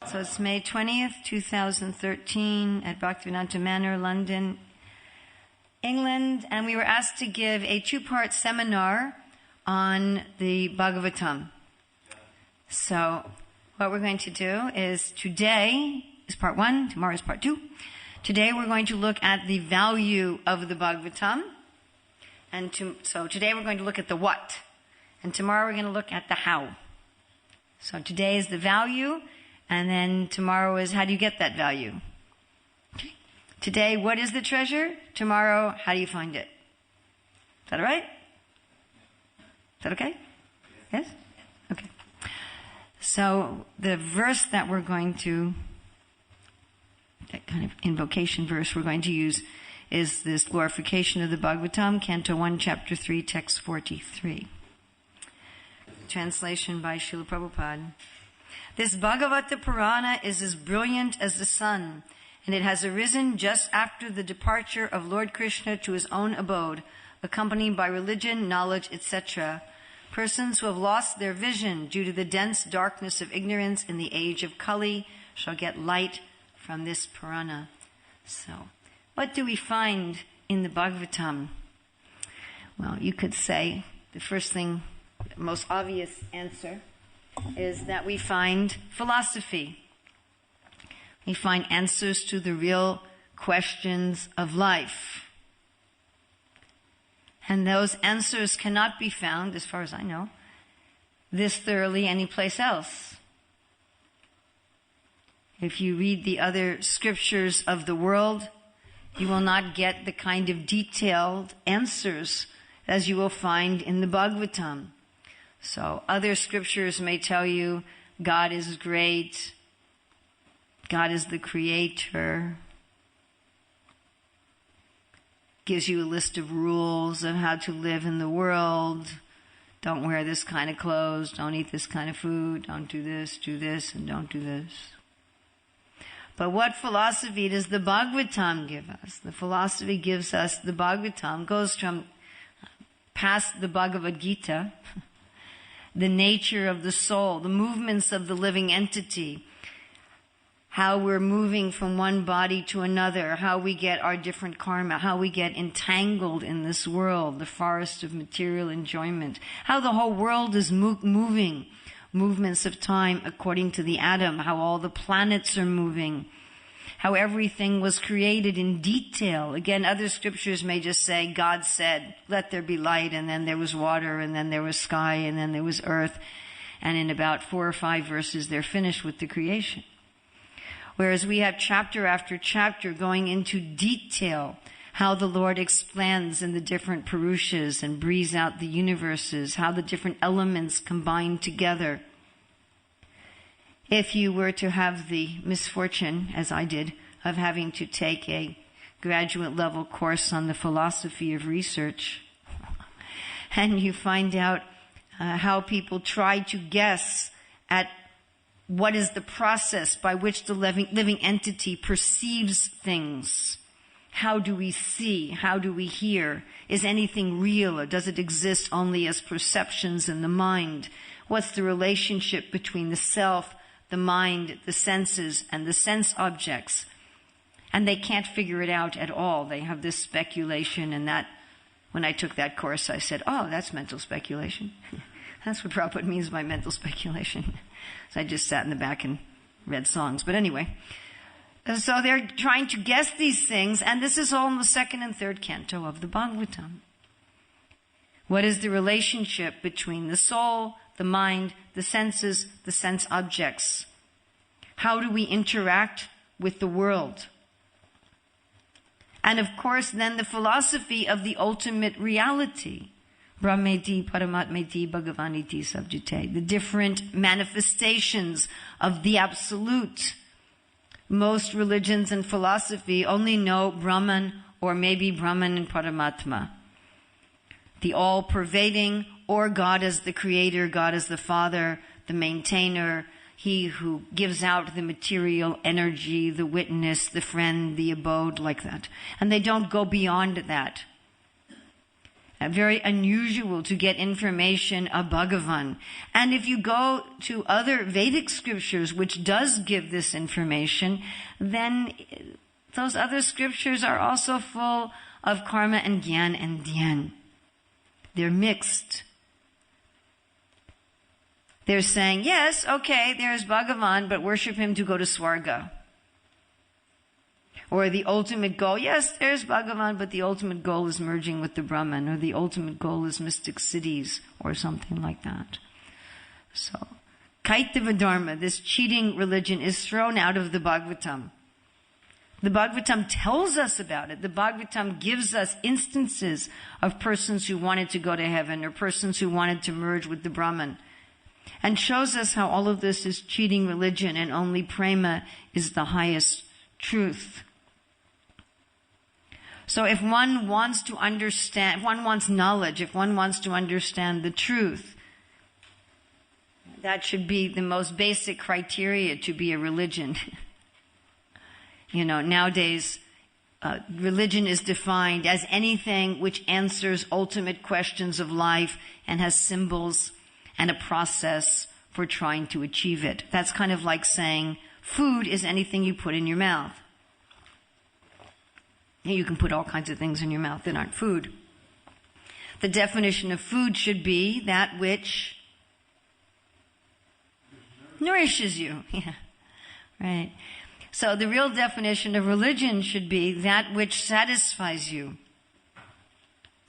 So it's May 20th, 2013 at Bhaktivedanta Manor, London, England, and we were asked to give a two-part seminar on the Bhagavatam. So what we're going to do is today is part one, tomorrow is part two. Today we're going to look at the value of the Bhagavatam. So today we're going to look at the what, and tomorrow we're going to look at the how. So today is the value, and then tomorrow is how do you get that value. Okay. Today, what is the treasure? Tomorrow, how do you find it? Is that all right? Is that okay? Yes? Okay. So the verse that we're going to, that kind of invocation verse we're going to use is this glorification of the Bhagavatam, Canto 1, Chapter 3, Text 43. Translation by Srila Prabhupada. This Bhagavata Purana is as brilliant as the sun, and it has arisen just after the departure of Lord Krishna to his own abode, accompanied by religion, knowledge, etc. Persons who have lost their vision due to the dense darkness of ignorance in the age of Kali shall get light from this Purana. So, what do we find in the Bhagavatam? Well, you could say the first thing, the most obvious answer, is that we find philosophy. We find answers to the real questions of life. And those answers cannot be found, as far as I know, this thoroughly anyplace else. If you read the other scriptures of the world, you will not get the kind of detailed answers as you will find in the Bhagavatam. So other scriptures may tell you God is great, God is the creator, gives you a list of rules of how to live in the world. Don't wear this kind of clothes, don't eat this kind of food, don't do this, and don't do this. But what philosophy does the Bhagavatam give us? The philosophy gives us, the Bhagavatam goes from past the Bhagavad Gita, the nature of the soul, the movements of the living entity, how we're moving from one body to another, how we get our different karma, how we get entangled in this world, the forest of material enjoyment, how the whole world is moving, movements of time according to the atom, how all the planets are moving, how everything was created in detail. Again, other scriptures may just say, God said, let there be light, and then there was water, and then there was sky, and then there was earth. And in about 4 or 5 verses, they're finished with the creation. Whereas we have chapter after chapter going into detail how the Lord expands in the different Purushas and breathes out the universes, how the different elements combine together. If you were to have the misfortune, as I did, of having to take a graduate level course on the philosophy of research, and you find out how people try to guess at what is the process by which the living entity perceives things. How do we see? How do we hear? Is anything real, or does it exist only as perceptions in the mind? What's the relationship between the self, the mind, the senses, and the sense objects? And they can't figure it out at all. They have this speculation, and that, when I took that course, I said, oh, that's mental speculation. That's what Prabhupada means by mental speculation. So I just sat in the back and read songs. But anyway, so they're trying to guess these things, and this is all in the 2nd and 3rd canto of the Bhagavatam. What is the relationship between the soul, the mind, the senses, the sense objects? How do we interact with the world? And of course, then the philosophy of the ultimate reality. Brahmeti, Paramatmeti, Bhagavaniti, Sabjite. The different manifestations of the absolute. Most religions and philosophy only know Brahman, or maybe Brahman and Paramatma. The all-pervading, or God as the creator, God as the father, the maintainer, he who gives out the material energy, the witness, the friend, the abode, like that. And they don't go beyond that. very unusual to get information of Bhagavan. And if you go to other Vedic scriptures, which does give this information, then those other scriptures are also full of karma and gyan and dhyan. They're mixed. They're saying, yes, okay, there's Bhagavan, but worship him to go to Swarga. Or the ultimate goal, yes, there's Bhagavan, but the ultimate goal is merging with the Brahman, or the ultimate goal is mystic cities, or something like that. So, Kaitava Dharma, this cheating religion, is thrown out of the Bhagavatam. The Bhagavatam tells us about it. The Bhagavatam gives us instances of persons who wanted to go to heaven, or persons who wanted to merge with the Brahman, and shows us how all of this is cheating religion, and only prema is the highest truth. So if one wants to understand, if one wants knowledge, if one wants to understand the truth, that should be the most basic criteria to be a religion. Nowadays, religion is defined as anything which answers ultimate questions of life and has symbols and a process for trying to achieve it. That's kind of like saying food is anything you put in your mouth. You can put all kinds of things in your mouth that aren't food. The definition of food should be that which nourishes you. Yeah, right. So the real definition of religion should be that which satisfies you.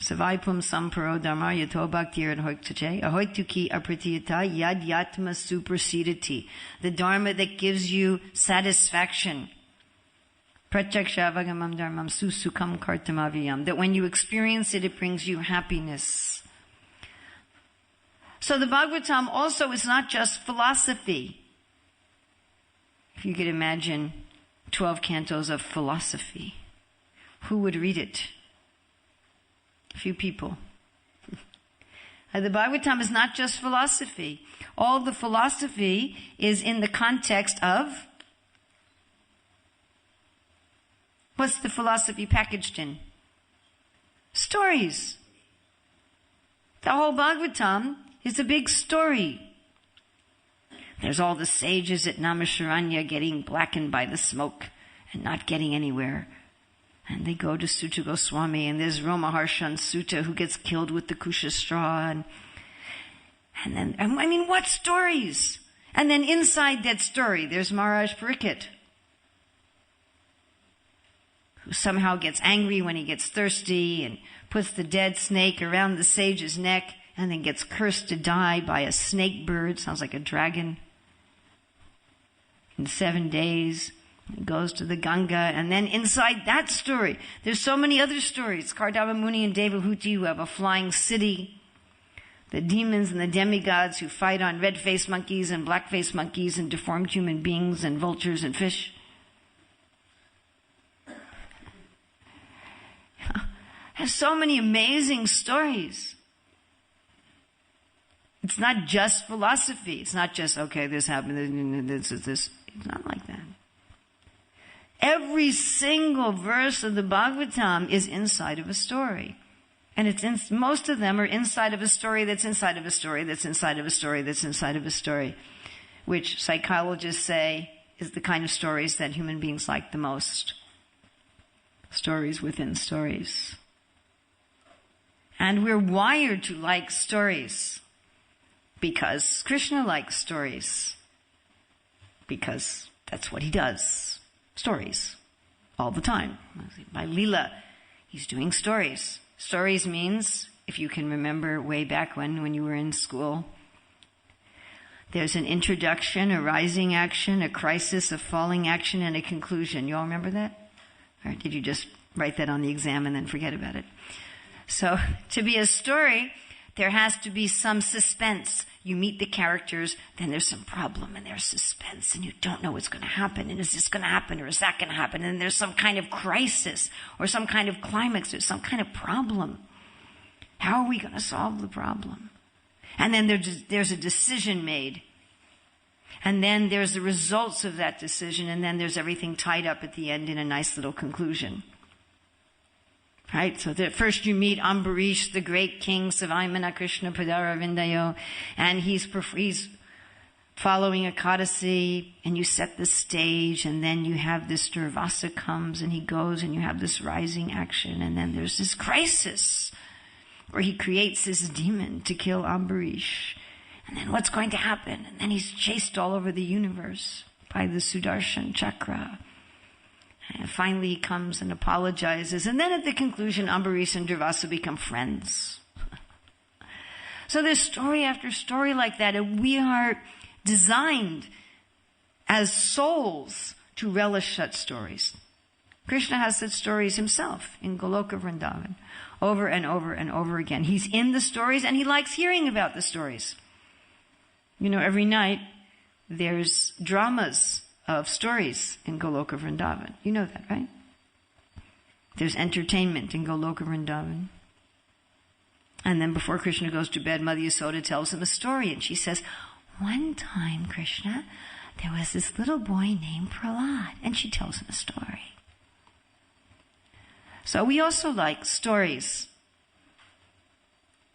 Savaipum samparo dharma yato bhaktir ahoiktache ahoiktuki apratiyata yad yatma supersediti. The dharma that gives you satisfaction. Pratyaksha dharmam susukam kartamaviyam. That when you experience it, it brings you happiness. So the Bhagavatam also is not just philosophy. If you could imagine 12 cantos of philosophy, who would read it? A few people. The Bhagavatam is not just philosophy. All the philosophy is in the context of, what's the philosophy packaged in? Stories. The whole Bhagavatam is a big story. There's all the sages at Naimisharanya getting blackened by the smoke and not getting anywhere. And they go to Sutta Goswami, and there's Romaharshan Sutta who gets killed with the kusha straw. And then, what stories? And then inside that story, there's Maharaj Pariksit, who somehow gets angry when he gets thirsty and puts the dead snake around the sage's neck and then gets cursed to die by a snake bird, sounds like a dragon. In 7 days, he goes to the Ganga, and then inside that story, there's so many other stories. Kardama Muni and Devahuti who have a flying city. The demons and the demigods who fight on red-faced monkeys and black-faced monkeys and deformed human beings and vultures and fish. There's so many amazing stories. It's not just philosophy. It's not just, okay, this happened, this is this. It's not like that. Every single verse of the Bhagavatam is inside of a story. And most of them are inside of a story that's inside of a story that's inside of a story that's inside of a story, which psychologists say is the kind of stories that human beings like the most. Stories within stories. And we're wired to like stories because Krishna likes stories. Because that's what he does. Stories. All the time. By Leela, he's doing stories. Stories means, if you can remember way back when you were in school, there's an introduction, a rising action, a crisis, a falling action, and a conclusion. You all remember that? Or did you just write that on the exam and then forget about it? So, to be a story, there has to be some suspense. You meet the characters, then there's some problem, and there's suspense, and you don't know what's going to happen, and is this going to happen, or is that going to happen, and there's some kind of crisis, or some kind of climax, or some kind of problem. How are we going to solve the problem? And then there's a decision made. And then there's the results of that decision, and then there's everything tied up at the end in a nice little conclusion. Right? So that first you meet Ambarish, the great king, Savaimana Krishna Padara Vindayo, and he's following Ekadasi, and you set the stage, and then you have this Durvasa comes, and he goes, and you have this rising action, and then there's this crisis, where he creates this demon to kill Ambarish. And then what's going to happen? And then he's chased all over the universe by the Sudarshan Chakra. And finally he comes and apologizes. And then at the conclusion, Ambarish and Durvasa become friends. So there's story after story like that. And we are designed as souls to relish such stories. Krishna has such stories himself in Goloka Vrindavan, over and over and over again. He's in the stories and he likes hearing about the stories. You know, every night there's dramas of stories in Goloka Vrindavan. You know that, right? There's entertainment in Goloka Vrindavan. And then before Krishna goes to bed, Mother Yasoda tells him a story, and she says, one time, Krishna, there was this little boy named Prahlad, and she tells him a story. So we also like stories.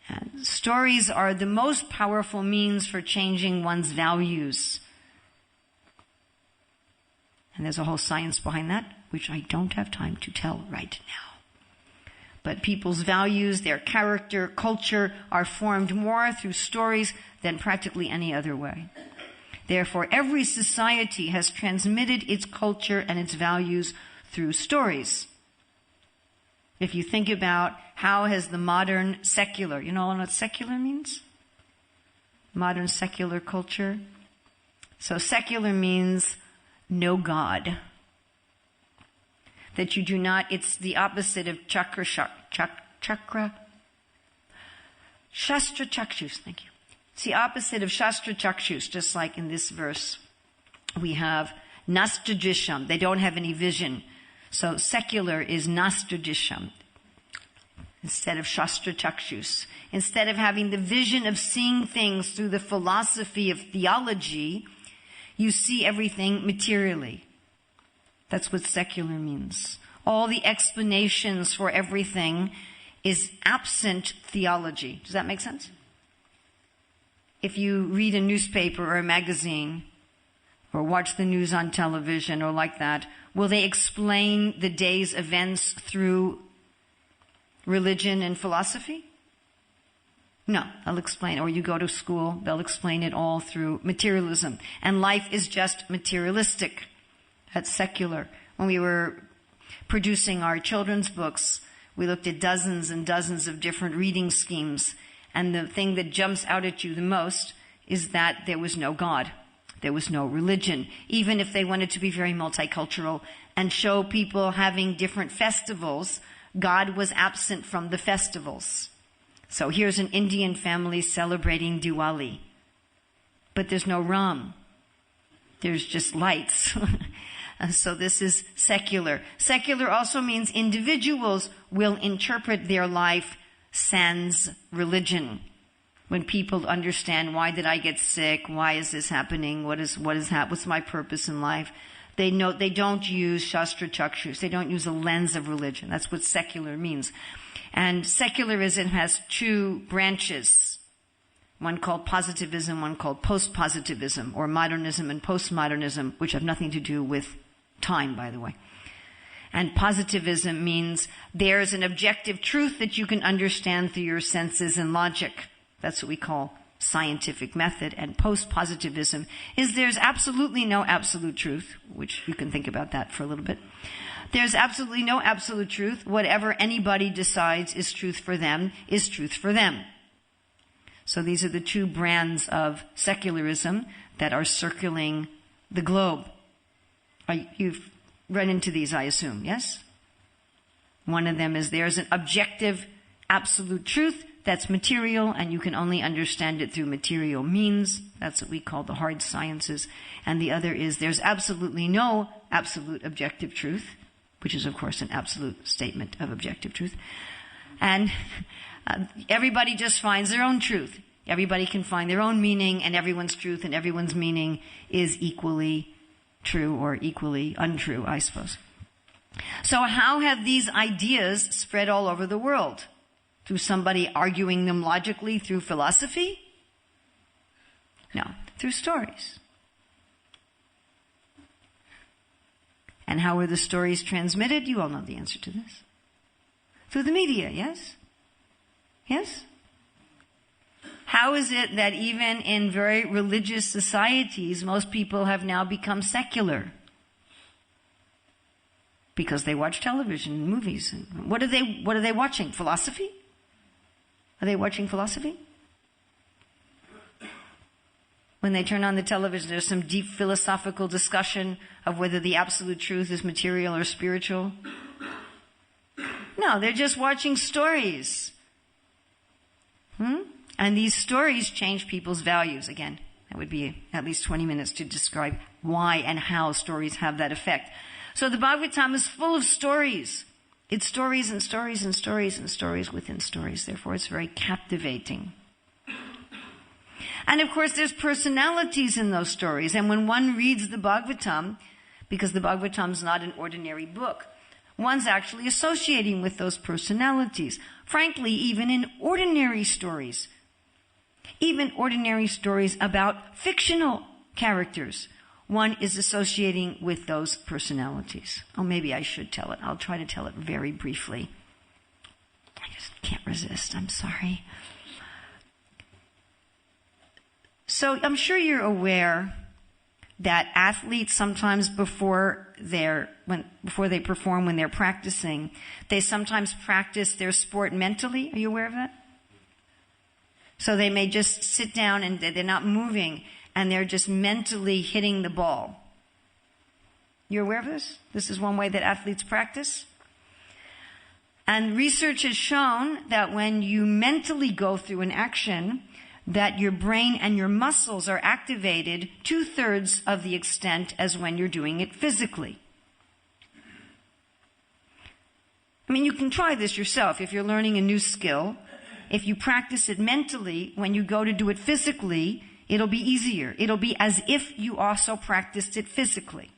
And stories are the most powerful means for changing one's values. And there's a whole science behind that, which I don't have time to tell right now. But people's values, their character, culture are formed more through stories than practically any other way. Therefore, every society has transmitted its culture and its values through stories. If you think about how has the modern secular, you know what secular means? Modern secular culture. So secular means no God. That you do not, it's the opposite of chakra, Shastra Chakshus, thank you. It's the opposite of Shastra Chakshus, just like in this verse. We have Nastadrisham, they don't have any vision. So secular is Nastadrisham instead of Shastra Chakshus. Instead of having the vision of seeing things through the philosophy of theology, you see everything materially. That's what secular means. All the explanations for everything is absent theology. Does that make sense? If you read a newspaper or a magazine, or watch the news on television or like that, will they explain the day's events through religion and philosophy? No, they'll explain. Or you go to school, they'll explain it all through materialism. And life is just materialistic. That's secular. When we were producing our children's books, we looked at dozens and dozens of different reading schemes. And the thing that jumps out at you the most is that there was no God. There was no religion. Even if they wanted to be very multicultural and show people having different festivals, God was absent from the festivals. So here's an Indian family celebrating Diwali. But there's no Ram. There's just lights. So this is secular. Secular also means individuals will interpret their life sans religion. When people understand, why did I get sick? Why is this happening? What's my purpose in life? They don't use Shastra Chakshus. They don't use a lens of religion. That's what secular means. And secularism has two branches. One called positivism, one called post-positivism, or modernism and postmodernism, which have nothing to do with time, by the way. And positivism means there's an objective truth that you can understand through your senses and logic. That's what we call scientific method. And post-positivism is there's absolutely no absolute truth, which you can think about that for a little bit. There's absolutely no absolute truth. Whatever anybody decides is truth for them is truth for them. So these are the two brands of secularism that are circling the globe. You've run into these, I assume, yes? One of them is there's an objective absolute truth that's material, and you can only understand it through material means. That's what we call the hard sciences. And the other is there's absolutely no absolute objective truth, which is, of course, an absolute statement of objective truth. And everybody just finds their own truth. Everybody can find their own meaning, and everyone's truth and everyone's meaning is equally true or equally untrue, I suppose. So how have these ideas spread all over the world? Through somebody arguing them logically through philosophy? No, through stories. And how are the stories transmitted? You all know the answer to this. Through the media, yes? Yes? How is it that even in very religious societies, most people have now become secular? Because they watch television and movies. What are they watching? Philosophy? Are they watching philosophy? When they turn on the television, there's some deep philosophical discussion of whether the absolute truth is material or spiritual. No, they're just watching stories. And these stories change people's values. Again, that would be at least 20 minutes to describe why and how stories have that effect. So the Bhagavatam is full of stories. It's stories and stories and stories and stories within stories. Therefore, it's very captivating. And of course, there's personalities in those stories. And when one reads the Bhagavatam, because the Bhagavatam is not an ordinary book, one's actually associating with those personalities. Frankly, even in ordinary stories, even ordinary stories about fictional characters, one is associating with those personalities. Oh, maybe I should tell it. I'll try to tell it very briefly. I just can't resist. I'm sorry. So I'm sure you're aware that athletes sometimes before they perform, when they're practicing, they sometimes practice their sport mentally. Are you aware of that? So they may just sit down and they're not moving and they're just mentally hitting the ball. You're aware of this? This is one way that athletes practice. And research has shown that when you mentally go through an action, that your brain and your muscles are activated 2/3 of the extent as when you're doing it physically. I mean, you can try this yourself. If you're learning a new skill, if you practice it mentally, when you go to do it physically, it'll be easier. It'll be as if you also practiced it physically.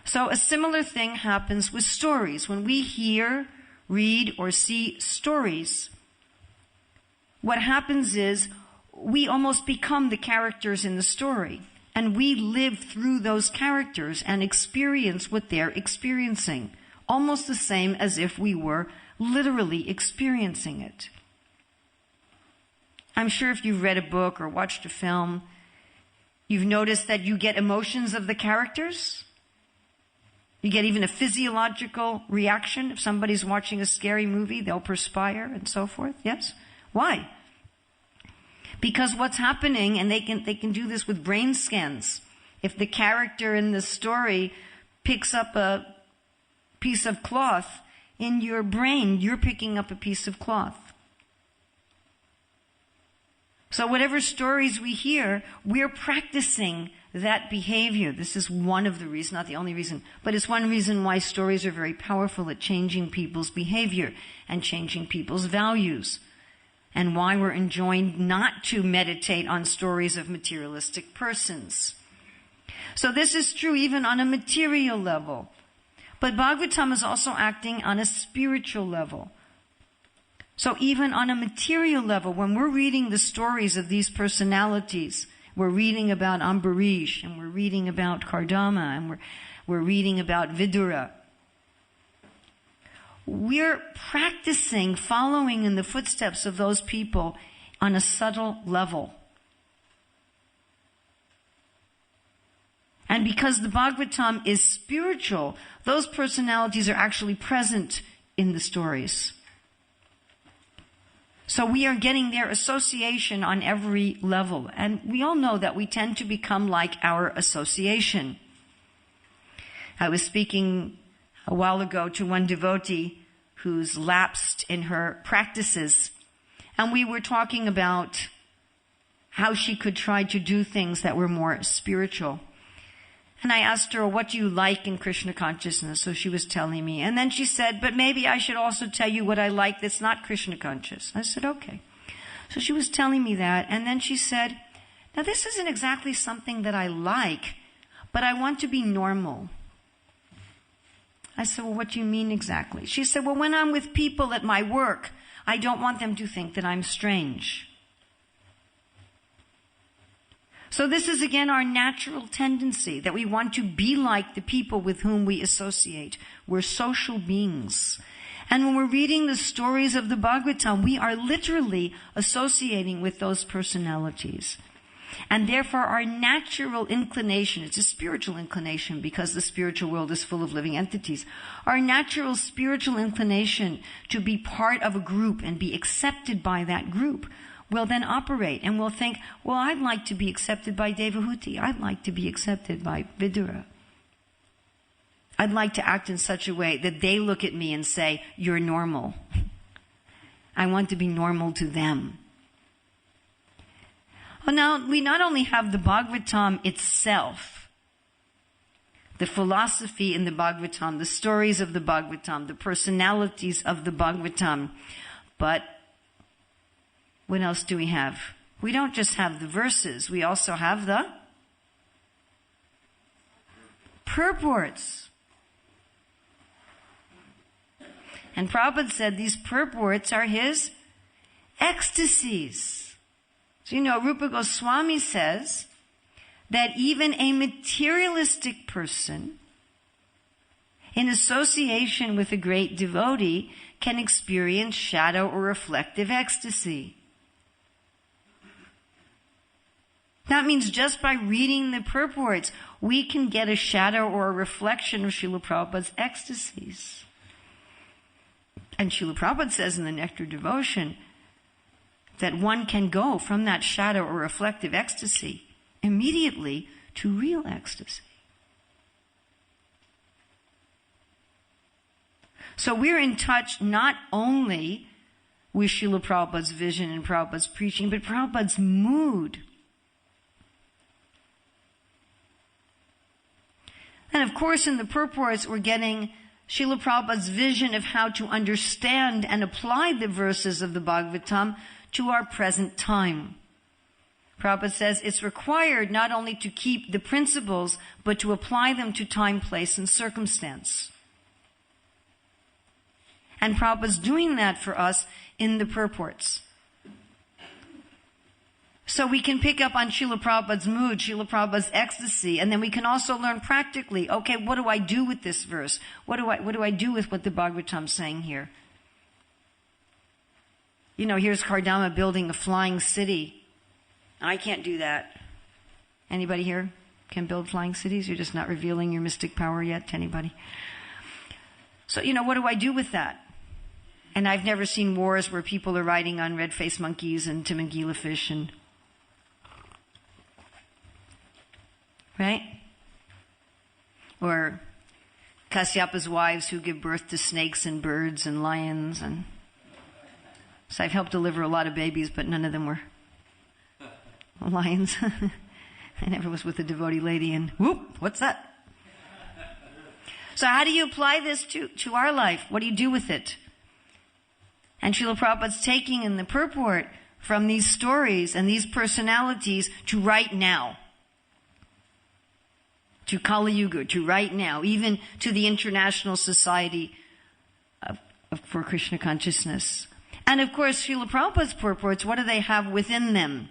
So a similar thing happens with stories. When we hear, read, or see stories, what happens is we almost become the characters in the story, and we live through those characters and experience what they're experiencing, almost the same as if we were literally experiencing it. I'm sure if you've read a book or watched a film, you've noticed that you get emotions of the characters. You get even a physiological reaction. If somebody's watching a scary movie, they'll perspire and so forth. Yes? Why? Because what's happening, and they can do this with brain scans. If the character in the story picks up a piece of cloth, in your brain, you're picking up a piece of cloth. So whatever stories we hear, we're practicing that behavior. This is one of the reasons, not the only reason, but it's one reason why stories are very powerful at changing people's behavior and changing people's values, and why we're enjoined not to meditate on stories of materialistic persons. So this is true even on a material level. But Bhagavatam is also acting on a spiritual level. So even on a material level, when we're reading the stories of these personalities, we're reading about Ambarish, and we're reading about Kardama, and we're reading about Vidura, we're practicing following in the footsteps of those people on a subtle level. And because the Bhagavatam is spiritual, those personalities are actually present in the stories. So we are getting their association on every level. And we all know that we tend to become like our association. I was speaking a while ago to one devotee who's lapsed in her practices. And we were talking about how she could try to do things that were more spiritual. And I asked her, what do you like in Krishna consciousness? So she was telling me. And then she said, but maybe I should also tell you what I like that's not Krishna conscious. I said, okay. So she was telling me that. And then she said, now this isn't exactly something that I like, but I want to be normal. I said, well, what do you mean exactly? She said, well, when I'm with people at my work, I don't want them to think that I'm strange. So this is again our natural tendency, that we want to be like the people with whom we associate. We're social beings. And when we're reading the stories of the Bhagavatam, we are literally associating with those personalities. And therefore our natural inclination, it's a spiritual inclination because the spiritual world is full of living entities. Our natural spiritual inclination to be part of a group and be accepted by that group will then operate, and we'll think, well, I'd like to be accepted by Devahuti. I'd like to be accepted by Vidura. I'd like to act in such a way that they look at me and say, you're normal. I want to be normal to them. Well, now, we not only have the Bhagavatam itself, the philosophy in the Bhagavatam, the stories of the Bhagavatam, the personalities of the Bhagavatam, but what else do we have? We don't just have the verses, we also have the purports. And Prabhupada said these purports are his ecstasies. So Rupa Goswami says that even a materialistic person in association with a great devotee can experience shadow or reflective ecstasy. That means just by reading the purports, we can get a shadow or a reflection of Srila Prabhupada's ecstasies. And Srila Prabhupada says in the Nectar Devotion that one can go from that shadow or reflective ecstasy immediately to real ecstasy. So we're in touch not only with Srila Prabhupada's vision and Prabhupada's preaching, but Prabhupada's mood. And of course, in the purports, we're getting Srila Prabhupada's vision of how to understand and apply the verses of the Bhagavatam to our present time. Prabhupada says it's required not only to keep the principles, but to apply them to time, place, and circumstance. And Prabhupada's doing that for us in the purports. So we can pick up on Srila Prabhupada's mood, Srila Prabhupada's ecstasy, and then we can also learn practically, okay, what do I do with this verse? What do I do with what the Bhagavatam's saying here? Here's Kardama building a flying city. I can't do that. Anybody here can build flying cities? You're just not revealing your mystic power yet to anybody. So, what do I do with that? And I've never seen wars where people are riding on red-faced monkeys and Timangila fish and... Right? Or Kasyapa's wives who give birth to snakes and birds and lions. And so I've helped deliver a lot of babies, but none of them were lions. I never was with a devotee lady and whoop, what's that? So how do you apply this to our life? What do you do with it? And Srila Prabhupada's taking in the purport from these stories and these personalities to right now. To Kali Yuga, to right now, even to the International Society for Krishna Consciousness. And of course, Srila Prabhupada's purports, what do they have within them?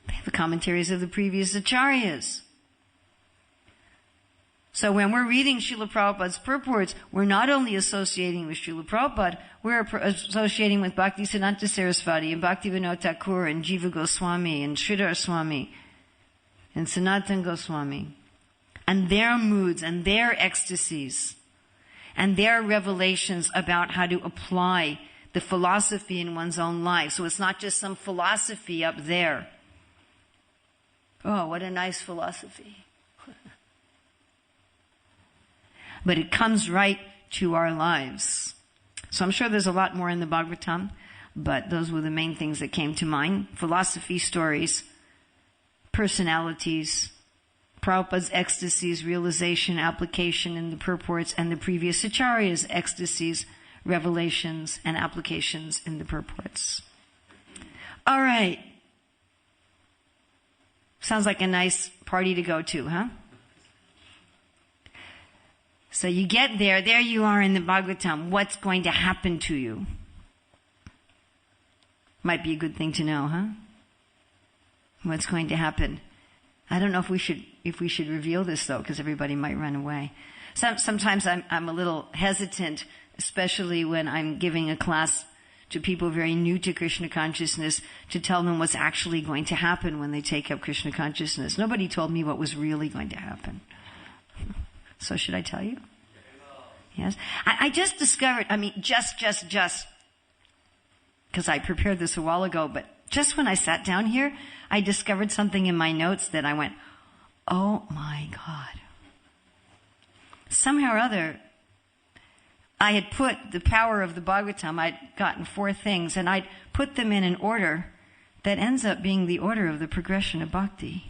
They have the commentaries of the previous acharyas. So when we're reading Srila Prabhupada's purports, we're not only associating with Srila Prabhupada, we're associating with Bhaktisiddhanta Saraswati and Bhaktivinoda Thakur and Jiva Goswami and Sridhar Swami and Sanatan Goswami, and their moods and their ecstasies and their revelations about how to apply the philosophy in one's own life. So it's not just some philosophy up there. Oh, what a nice philosophy. But it comes right to our lives. So I'm sure there's a lot more in the Bhagavatam, but those were the main things that came to mind. Philosophy, stories, personalities, Prabhupada's ecstasies, realization, application in the purports, and the previous acharyas' ecstasies, revelations, and applications in the purports. All right. Sounds like a nice party to go to, huh? So you get there you are in the Bhagavatam. What's going to happen to you? Might be a good thing to know, huh? What's going to happen? I don't know if we should reveal this though, because everybody might run away. Sometimes I'm a little hesitant, especially when I'm giving a class to people very new to Krishna consciousness, to tell them what's actually going to happen when they take up Krishna consciousness. Nobody told me what was really going to happen. So should I tell you? Yes. I just discovered, just, because I prepared this a while ago, but just when I sat down here, I discovered something in my notes that I went, oh my God. Somehow or other, I had put the power of the Bhagavatam, I'd gotten 4 things, and I'd put them in an order that ends up being the order of the progression of bhakti.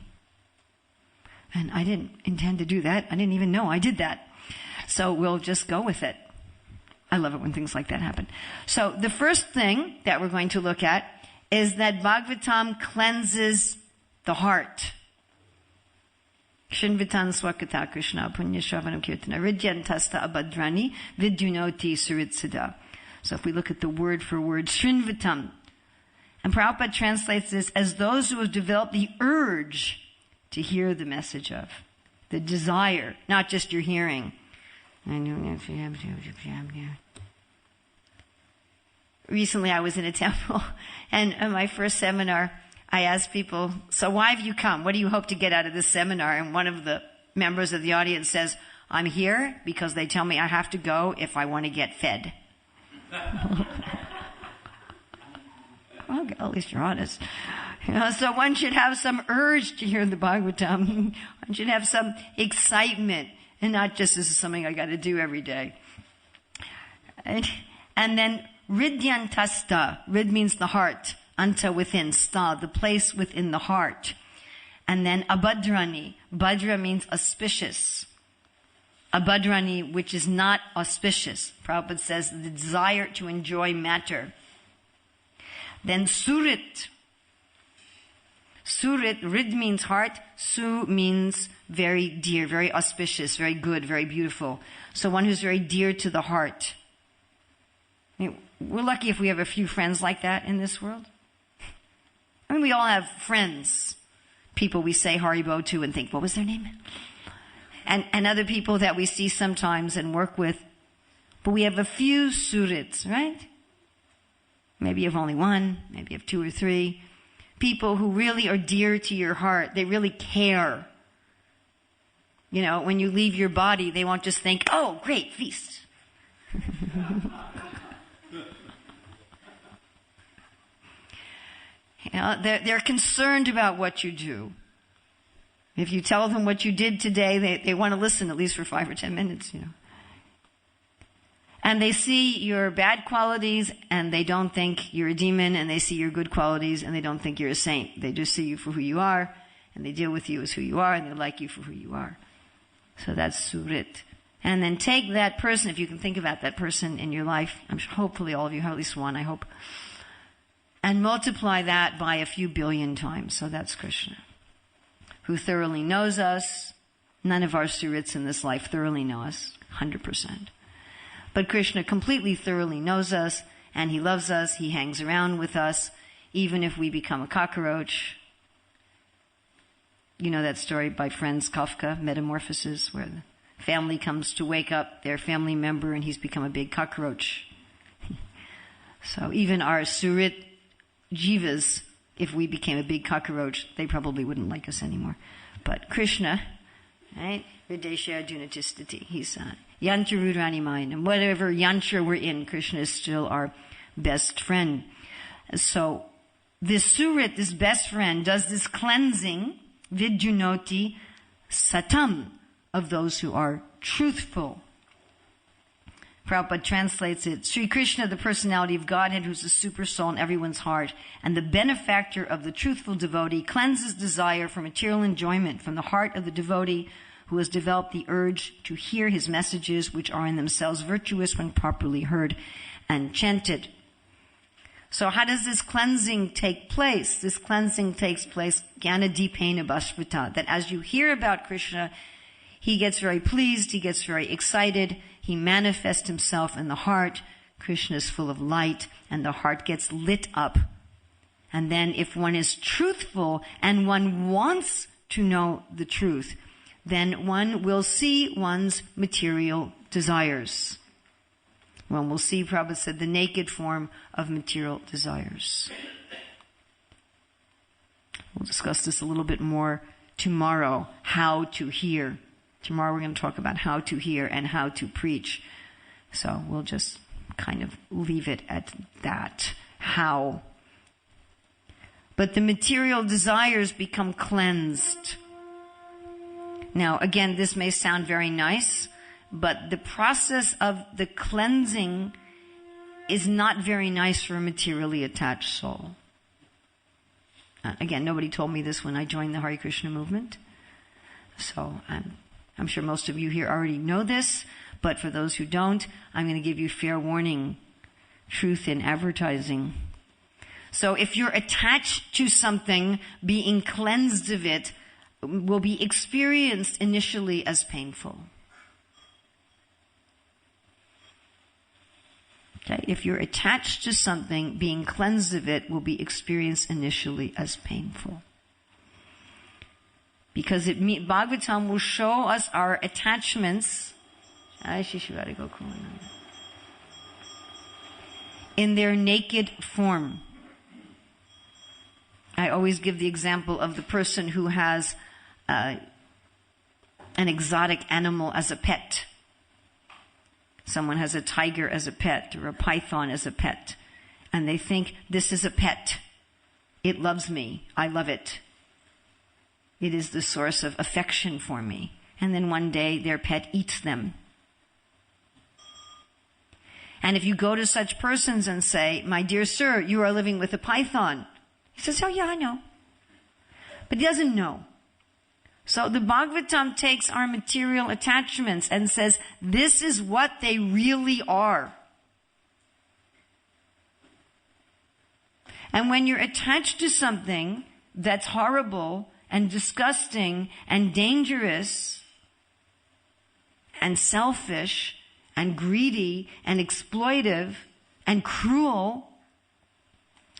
And I didn't intend to do that. I didn't even know I did that. So we'll just go with it. I love it when things like that happen. So the first thing that we're going to look at is that Bhagavatam cleanses the heart. Shinvitan swakata Krishna punya shravanam kirtana ridyantasta abhadrani vidyunoti suritsida. So if we look at the word for word, Srinvatam, and Prabhupada translates this as those who have developed the urge to hear the message of, the desire, not just your hearing. Recently I was in a temple, and in my first seminar, I asked people, so why have you come? What do you hope to get out of this seminar? And one of the members of the audience says, I'm here because they tell me I have to go if I want to get fed. Well, at least you're honest. So one should have some urge to hear the Bhagavatam. One should have some excitement, and not just this is something I got to do every day. And then ridyantasta. Rid means the heart. Anta within. Sta, the place within the heart. And then abhadrani. Bhadra means auspicious. Abhadrani, which is not auspicious. Prabhupada says the desire to enjoy matter. Then surit. Surit, rid means heart. Su means very dear, very auspicious, very good, very beautiful. So one who's very dear to the heart. We're lucky if we have a few friends like that in this world. We all have friends. People we say Haribo to and think, what was their name? And other people that we see sometimes and work with. But we have a few surits, right? Maybe you have only one, maybe you have 2 or 3. People who really are dear to your heart. They really care. When you leave your body, they won't just think, oh, great, feast. They're concerned about what you do. If you tell them what you did today, they want to listen at least for 5 or 10 minutes, And they see your bad qualities and they don't think you're a demon, and they see your good qualities and they don't think you're a saint. They just see you for who you are, and they deal with you as who you are, and they like you for who you are. So that's surit. And then take that person, if you can think about that person in your life, hopefully all of you have at least one, I hope, and multiply that by a few billion times. So that's Krishna, who thoroughly knows us. None of our surits in this life thoroughly know us, 100%. But Krishna completely thoroughly knows us, and He loves us. He hangs around with us, even if we become a cockroach. You know that story by Franz Kafka, Metamorphosis, where the family comes to wake up their family member, and he's become a big cockroach. So even our surit jivas, if we became a big cockroach, they probably wouldn't like us anymore. But Krishna, right? Videsha Dunatistati. He's Yantra Rudrani mind. And whatever yantra we're in, Krishna is still our best friend. So this surit, this best friend, does this cleansing, vidyunoti satam, of those who are truthful. Prabhupada translates it, Sri Krishna, the personality of Godhead, who's the super soul in everyone's heart, and the benefactor of the truthful devotee, cleanses desire for material enjoyment from the heart of the devotee who has developed the urge to hear his messages, which are in themselves virtuous when properly heard and chanted. So how does this cleansing take place? This cleansing takes place, jnana dipena bhasvata, that as you hear about Krishna, he gets very pleased, he gets very excited, he manifests himself in the heart. Krishna is full of light, and the heart gets lit up. And then if one is truthful and one wants to know the truth, then one will see one's material desires. One will see, Prabhupada said, the naked form of material desires. We'll discuss this a little bit more tomorrow, how to hear. Tomorrow we're going to talk about how to hear and how to preach. So we'll just kind of leave it at that. How. But the material desires become cleansed. Now, again, this may sound very nice, but the process of the cleansing is not very nice for a materially attached soul. Again, nobody told me this when I joined the Hare Krishna movement. So I'm sure most of you here already know this, but for those who don't, I'm going to give you fair warning. Truth in advertising. So if you're attached to something, being cleansed of it will be experienced initially as painful. Okay? If you're attached to something, being cleansed of it will be experienced initially as painful. Because Bhagavatam will show us our attachments in their naked form. I always give the example of the person who has an exotic animal as a pet. Someone has a tiger as a pet or a python as a pet. And they think, this is a pet. It loves me. I love it. It is the source of affection for me. And then one day their pet eats them. And if you go to such persons and say, my dear sir, you are living with a python. He says, oh yeah, I know. But he doesn't know. So the Bhagavatam takes our material attachments and says, this is what they really are. And when you're attached to something that's horrible and disgusting and dangerous and selfish and greedy and exploitive and cruel,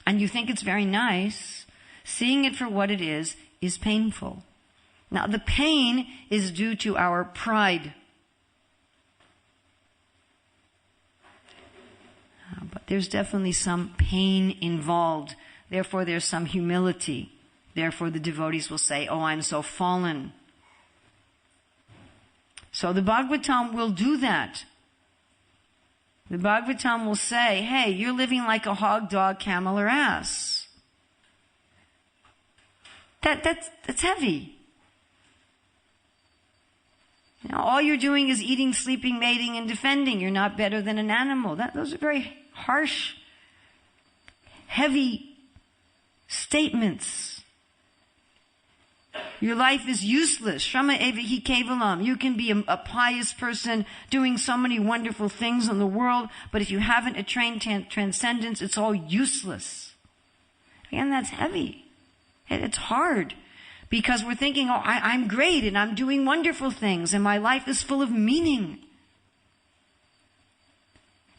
and you think it's very nice, seeing it for what it is painful. Now, the pain is due to our pride. But there's definitely some pain involved. Therefore, there's some humility. Therefore, the devotees will say, oh, I'm so fallen. So the Bhagavatam will do that. The Bhagavatam will say, hey, you're living like a hog, dog, camel, or ass. That's heavy. Now, all you're doing is eating, sleeping, mating, and defending. You're not better than an animal. Those are very harsh, heavy statements. Your life is useless. Shrama evahi kevalam. You can be a pious person doing so many wonderful things in the world, but if you haven't attained transcendence, it's all useless. Again, that's heavy. It's hard. Because we're thinking, oh, I'm great and I'm doing wonderful things and my life is full of meaning.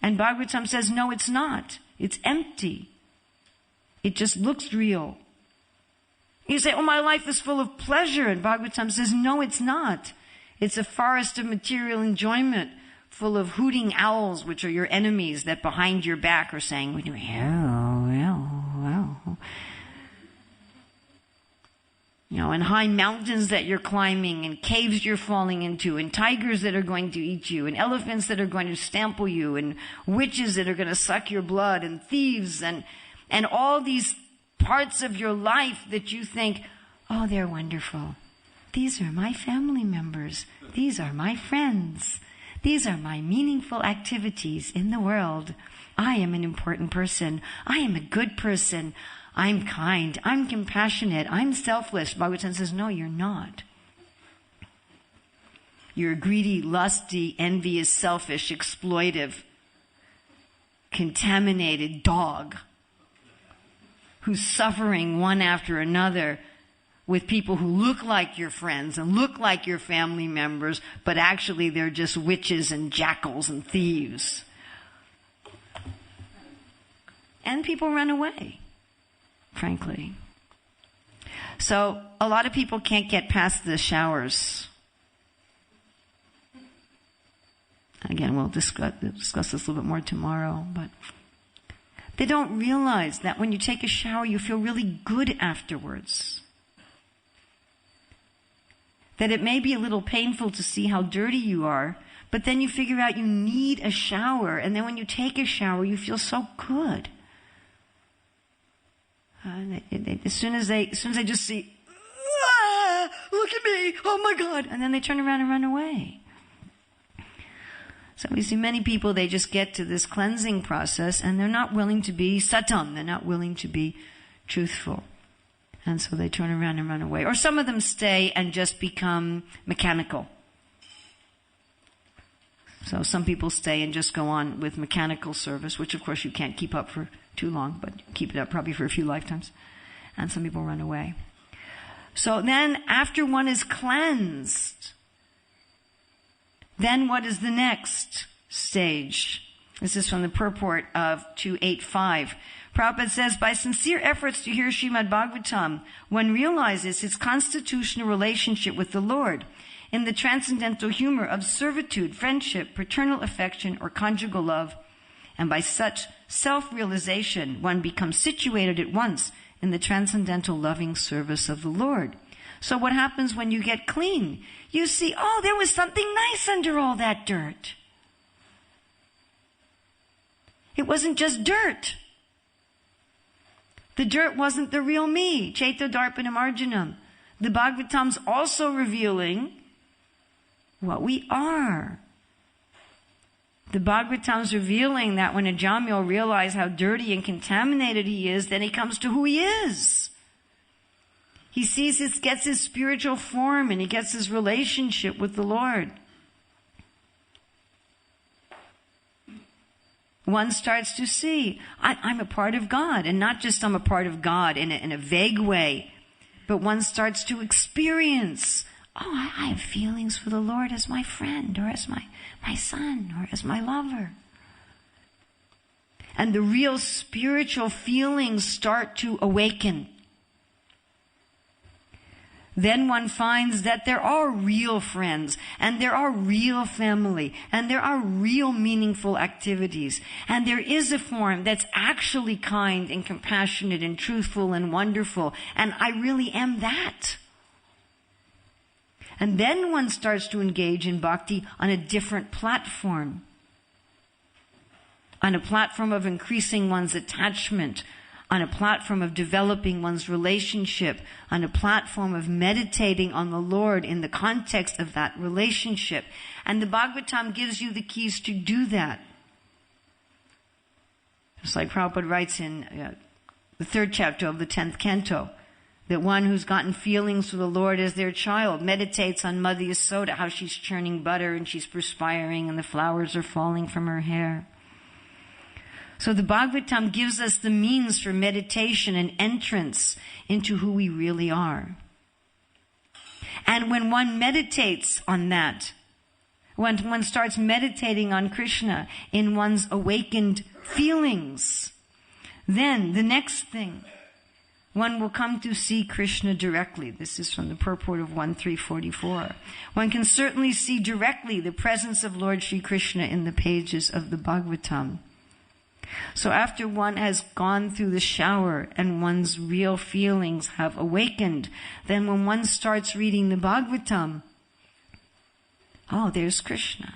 And Bhagavatam says, no, it's not. It's empty. It just looks real. You say, oh, my life is full of pleasure. And Bhagavatam says, no, it's not. It's a forest of material enjoyment full of hooting owls, which are your enemies that behind your back are saying, well. You know, and high mountains that you're climbing, and caves you're falling into, and tigers that are going to eat you, and elephants that are going to stample you, and witches that are going to suck your blood, and thieves, and all these parts of your life that you think, oh, they're wonderful. These are my family members. These are my friends. These are my meaningful activities in the world. I am an important person. I am a good person. I'm kind, I'm compassionate, I'm selfless. Bhagavatam says, no, you're not. You're a greedy, lusty, envious, selfish, exploitive, contaminated dog who's suffering one after another with people who look like your friends and look like your family members, but actually they're just witches and jackals and thieves. And people run away, frankly. So a lot of people can't get past the showers. Again, we'll discuss this a little bit more tomorrow, but they don't realize that when you take a shower, you feel really good afterwards. That it may be a little painful to see how dirty you are, but then you figure out you need a shower, and then when you take a shower, you feel so good. As soon as they just see, look at me, oh my God, and then they turn around and run away. So we see many people, they just get to this cleansing process and they're not willing to be satam, they're not willing to be truthful. And so they turn around and run away. Or some of them stay and just become mechanical. So some people stay and just go on with mechanical service, which of course you can't keep up for too long, but keep it up probably for a few lifetimes. And some people run away. So then after one is cleansed, then what is the next stage? This is from the purport of 285. Prabhupada says, by sincere efforts to hear Srimad Bhagavatam, one realizes his constitutional relationship with the Lord in the transcendental humor of servitude, friendship, paternal affection, or conjugal love. And by such self-realization, one becomes situated at once in the transcendental loving service of the Lord. So what happens when you get clean? You see, oh, there was something nice under all that dirt. It wasn't just dirt. The dirt wasn't the real me. Chaito Darpanam Arjunam. The Bhagavatam's also revealing what we are. The Bhagavatam's revealing that when a Jamyal realizes how dirty and contaminated he is, then he comes to who he is. He sees it, gets his spiritual form, and he gets his relationship with the Lord. One starts to see, I'm a part of God, and not just I'm a part of God in a vague way, but one starts to experience, I have feelings for the Lord as my friend, or as my son, or as my lover. And the real spiritual feelings start to awaken. Then one finds that there are real friends, and there are real family, and there are real meaningful activities. And there is a form that's actually kind and compassionate and truthful and wonderful. And I really am that. And then one starts to engage in bhakti on a different platform. On a platform of increasing one's attachment, on a platform of developing one's relationship, on a platform of meditating on the Lord in the context of that relationship. And the Bhagavatam gives you the keys to do that. Just like Prabhupada writes in the 3rd chapter of the 10th canto, that one who's gotten feelings for the Lord as their child meditates on Mother Yasoda, how she's churning butter and she's perspiring and the flowers are falling from her hair. So the Bhagavatam gives us the means for meditation and entrance into who we really are. And when one meditates on that, when one starts meditating on Krishna in one's awakened feelings, then the next thing, one will come to see Krishna directly. This is from the purport of 1344. One can certainly see directly the presence of Lord Sri Krishna in the pages of the Bhagavatam. So after one has gone through the shower and one's real feelings have awakened, then when one starts reading the Bhagavatam, there's Krishna.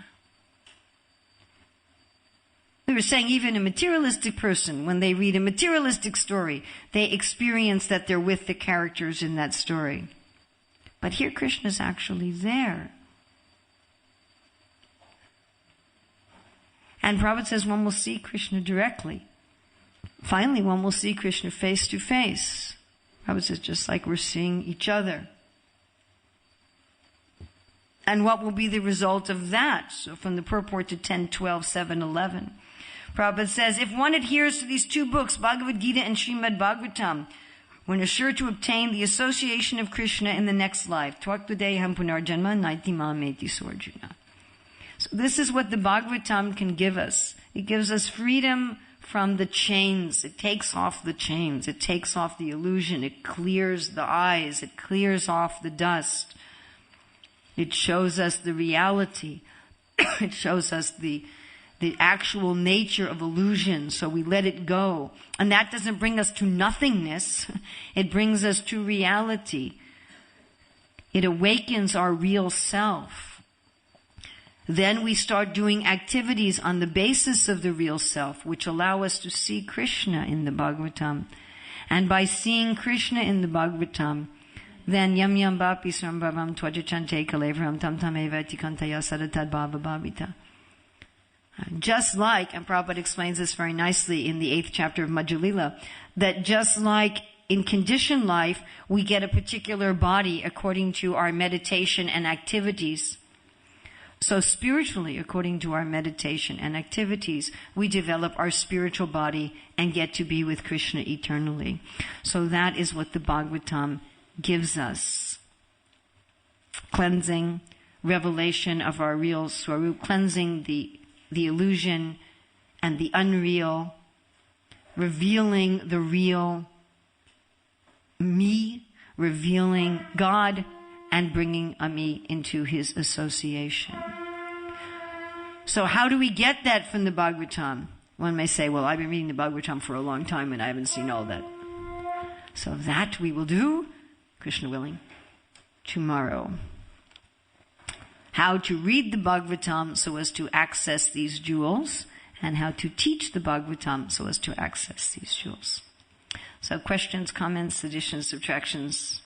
We were saying even a materialistic person, when they read a materialistic story, they experience that they're with the characters in that story. But here Krishna's actually there. And Prabhupada says one will see Krishna directly. Finally, one will see Krishna face to face. Prabhupada says just like we're seeing each other. And what will be the result of that? So from the purport to 10:12:7:11. Prabhupada says, if one adheres to these two books, Bhagavad Gita and Srimad Bhagavatam, We're sure to obtain the association of Krishna in the next life. Tvaktudeham punarjanma naiti mameti sorjuna. So this is what the Bhagavatam can give us. It gives us freedom from the chains. It takes off the chains. It takes off the illusion. It clears the eyes. It clears off the dust. It shows us the reality. It shows us the actual nature of illusion, so we let it go. And that doesn't bring us to nothingness. It brings us to reality. It awakens our real self. Then we start doing activities on the basis of the real self, which allow us to see Krishna in the Bhagavatam. And by seeing Krishna in the Bhagavatam, then yam yam bapi sambhavam twajachante kalevram tam tam eva tikantaya sadatad bhava bhavita. Just like, and Prabhupada explains this very nicely in the 8th chapter of Madhya Lila, that just like in conditioned life, we get a particular body according to our meditation and activities. So spiritually, according to our meditation and activities, we develop our spiritual body and get to be with Krishna eternally. So that is what the Bhagavatam gives us. Cleansing, revelation of our real swarup, cleansing the illusion and the unreal, revealing the real me, revealing God, and bringing a me into his association. So how do we get that from the Bhagavatam? One may say, well, I've been reading the Bhagavatam for a long time and I haven't seen all that. So that we will do, Krishna willing, tomorrow. How to read the Bhagavatam so as to access these jewels, and how to teach the Bhagavatam so as to access these jewels. So questions, comments, additions, subtractions?